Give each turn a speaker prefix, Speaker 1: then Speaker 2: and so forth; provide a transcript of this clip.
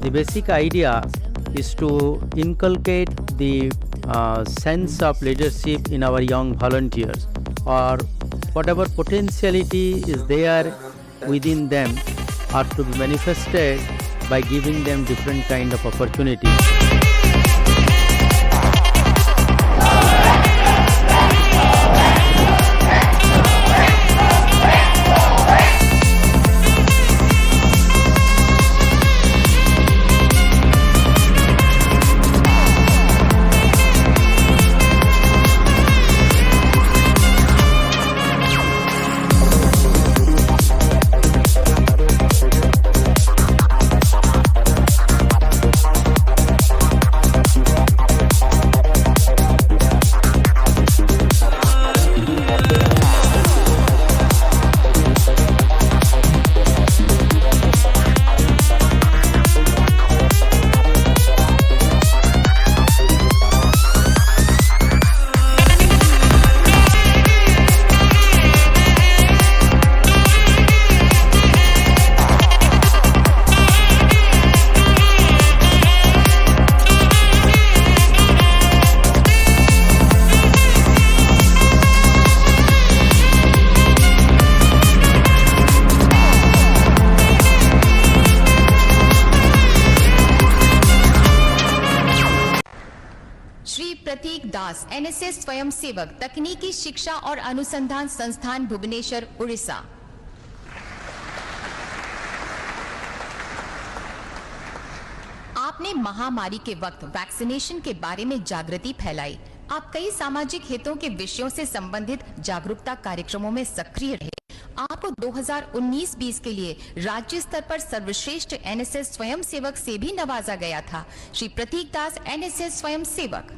Speaker 1: The basic idea is to inculcate the sense of leadership in our young volunteers, or whatever potentiality is there within them are to be manifested by giving them different kind of opportunities.
Speaker 2: Shri Pratik Das, NSS स्वयं सेवक, तकनीकी शिक्षा और अनुसंधान संस्थान भुवनेश्वर, उड़ीसा। आपने महामारी के वक्त वैक्सीनेशन के बारे में जागृति फैलाई। आप कई सामाजिक हितों के विषयों से संबंधित जागरूकता कार्यक्रमों में सक्रिय रहे। आपको 2019-20 के लिए राज्य स्तर पर सर्वश्रेष्ठ एनएसएस स्वयं सेवक से भी नवाजा गया था। श्री प्रतीक दास, एनएसएस स्वयं सेवक।